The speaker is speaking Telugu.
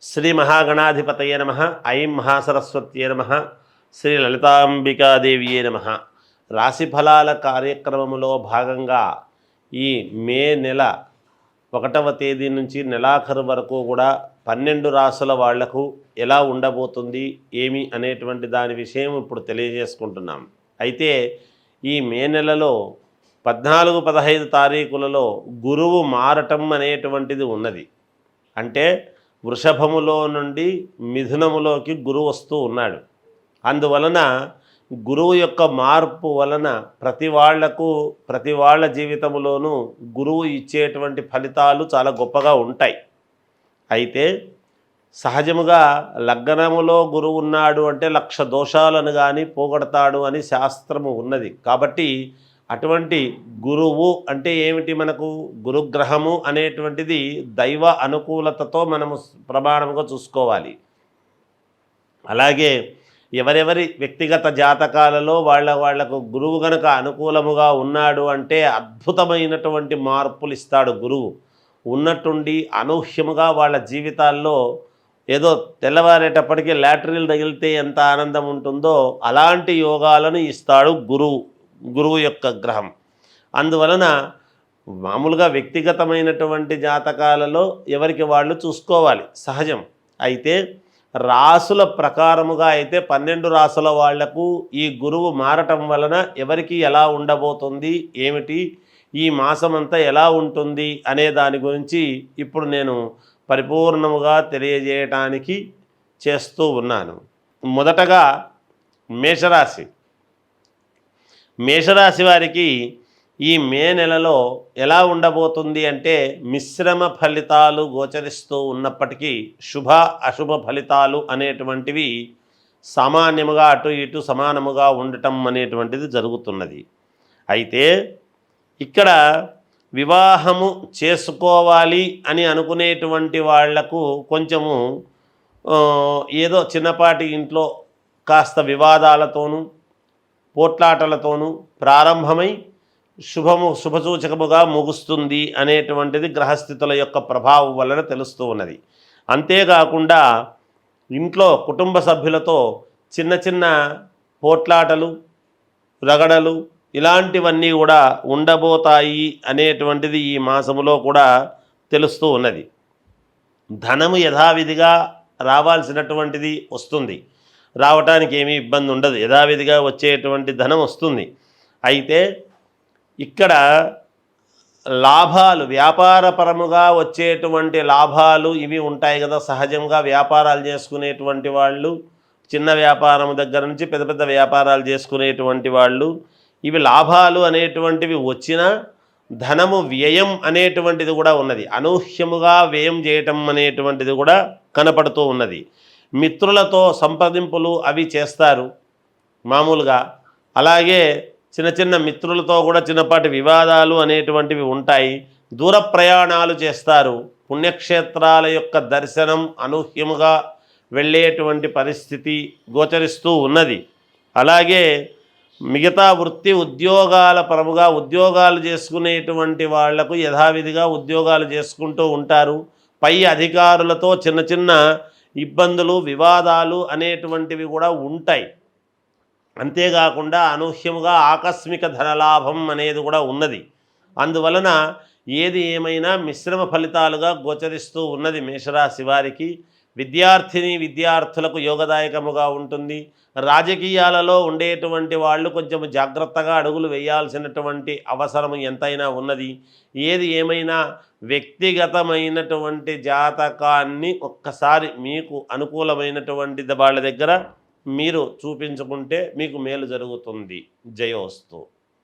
శ్రీ మహాగణాధిపతయే నమః. ఐం మహాసరస్వత్యే నమః. శ్రీ లలితాంబికాదేవియే నమః. రాశి ఫలాల కార్యక్రమంలో భాగంగా ఈ మే నెల 1వ తేదీ నుంచి నెలాఖరు వరకు కూడా 12 రాసుల వాళ్లకు ఎలా ఉండబోతుంది ఏమి అనేటువంటి దాని విషయం ఇప్పుడు తెలియజేసుకుంటున్నాం. అయితే ఈ మే నెలలో 14, 15 తారీఖులలో గురువు మారటం అనేటువంటిది ఉన్నది. అంటే వృషభములో నుండి మిథునములోకి గురువు వస్తూ ఉన్నాడు. అందువలన గురువు యొక్క మార్పు వలన ప్రతి వాళ్ళ జీవితంలోనూ గురువు ఇచ్చేటువంటి ఫలితాలు చాలా గొప్పగా ఉంటాయి. అయితే సహజముగా లగ్నములో గురువు ఉన్నాడు అంటే 1,00,000 దోషాలను కానీ పోగొడతాడు అని శాస్త్రము ఉన్నది. కాబట్టి అటువంటి గురువు అంటే ఏమిటి? మనకు గురుగ్రహము అనేటువంటిది దైవ అనుకూలతతో మనము ప్రమాణముగా చూసుకోవాలి. అలాగే ఎవరెవరి వ్యక్తిగత జాతకాలలో వాళ్లకు గురువు గనక అనుకూలముగా ఉన్నాడు అంటే అద్భుతమైనటువంటి మార్పులు ఇస్తాడు గురువు. ఉన్నట్టుండి అనూహ్యముగా వాళ్ళ జీవితాల్లో ఏదో తెల్లవారేటప్పటికీ లాటరీలు తగిలితే ఎంత ఆనందం ఉంటుందో అలాంటి యోగాలను ఇస్తాడు గురువు యొక్క గ్రహం. అందువలన మామూలుగా వ్యక్తిగతమైనటువంటి జాతకాలలో ఎవరికి వాళ్ళు చూసుకోవాలి, సహజం. అయితే రాసుల ప్రకారముగా అయితే 12 రాసుల వాళ్లకు ఈ గురువు మారటం వలన ఎవరికి ఎలా ఉండబోతుంది, ఏమిటి, ఈ మాసమంతా ఎలా ఉంటుంది అనే దాని గురించి ఇప్పుడు నేను పరిపూర్ణముగా తెలియజేయటానికి చేస్తూ ఉన్నాను. మొదటగా మేషరాశి వారికి ఈ మే నెలలో ఎలా ఉండబోతుంది అంటే మిశ్రమ ఫలితాలు గోచరిస్తూ ఉన్నప్పటికీ శుభ అశుభ ఫలితాలు అనేటువంటివి సామాన్యముగా అటు ఇటు సమానముగా ఉండటం అనేటువంటిది జరుగుతున్నది. అయితే ఇక్కడ వివాహము చేసుకోవాలి అని అనుకునేటువంటి వాళ్లకు కొంచెము ఏదో చిన్నపాటి ఇంట్లో కాస్త వివాదాలతోనూ పోట్లాటలతోనూ ప్రారంభమై శుభసూచకముగా ముగుస్తుంది అనేటువంటిది గ్రహస్థితుల యొక్క ప్రభావం వలన తెలుస్తూ ఉన్నది. అంతేకాకుండా ఇంట్లో కుటుంబ సభ్యులతో చిన్న చిన్న పోట్లాటలు, రగడలు ఇలాంటివన్నీ కూడా ఉండబోతాయి అనేటువంటిది ఈ మాసములో కూడా తెలుస్తూ ఉన్నది. ధనము యథావిధిగా రావాల్సినటువంటిది వస్తుంది, రావటానికి ఏమీ ఇబ్బంది ఉండదు, యథావిధిగా వచ్చేటువంటి ధనం వస్తుంది. అయితే ఇక్కడ లాభాలు, వ్యాపారపరముగా వచ్చేటువంటి లాభాలు ఇవి ఉంటాయి కదా. సహజంగా వ్యాపారాలు చేసుకునేటువంటి వాళ్ళు, చిన్న వ్యాపారం దగ్గర నుంచి పెద్ద పెద్ద వ్యాపారాలు చేసుకునేటువంటి వాళ్ళు, ఇవి లాభాలు అనేటువంటివి వచ్చినా ధనము వ్యయం అనేటువంటిది కూడా ఉన్నది. అనూహ్యముగా వ్యయం చేయటం అనేటువంటిది కూడా కనపడుతూ ఉన్నది. మిత్రులతో సంప్రదింపులు అవి చేస్తారు మామూలుగా. అలాగే చిన్న చిన్న మిత్రులతో కూడా చిన్నపాటి వివాదాలు అనేటువంటివి ఉంటాయి. దూర ప్రయాణాలు చేస్తారు. పుణ్యక్షేత్రాల యొక్క దర్శనం అనూహ్యముగా వెళ్ళేటువంటి పరిస్థితి గోచరిస్తూ ఉన్నది. అలాగే మిగతా వృత్తి ఉద్యోగాల పరముగా ఉద్యోగాలు చేసుకునేటువంటి వాళ్లకు యథావిధిగా ఉద్యోగాలు చేసుకుంటూ ఉంటారు. పై అధికారులతో చిన్న చిన్న ఇబ్బందులు, వివాదాలు అనేటువంటివి కూడా ఉంటాయి. అంతేకాకుండా అనూహ్యముగా ఆకస్మిక ధనలాభం అనేది కూడా ఉన్నది. అందువలన ఏది ఏమైనా మిశ్రమ ఫలితాలుగా గోచరిస్తూ ఉన్నది మేషరాశి వారికి. విద్యార్థులకు యోగదాయకముగా ఉంటుంది. రాజకీయాలలో ఉండేటువంటి వాళ్ళు కొంచెం జాగ్రత్తగా అడుగులు వేయాల్సినటువంటి అవసరం ఎంతైనా ఉన్నది. ఏది ఏమైనా వ్యక్తిగతమైనటువంటి జాతకాన్ని ఒక్కసారి మీకు అనుకూలమైనటువంటి వాళ్ళ దగ్గర మీరు చూపించుకుంటే మీకు మేలు జరుగుతుంది. జయోస్తు.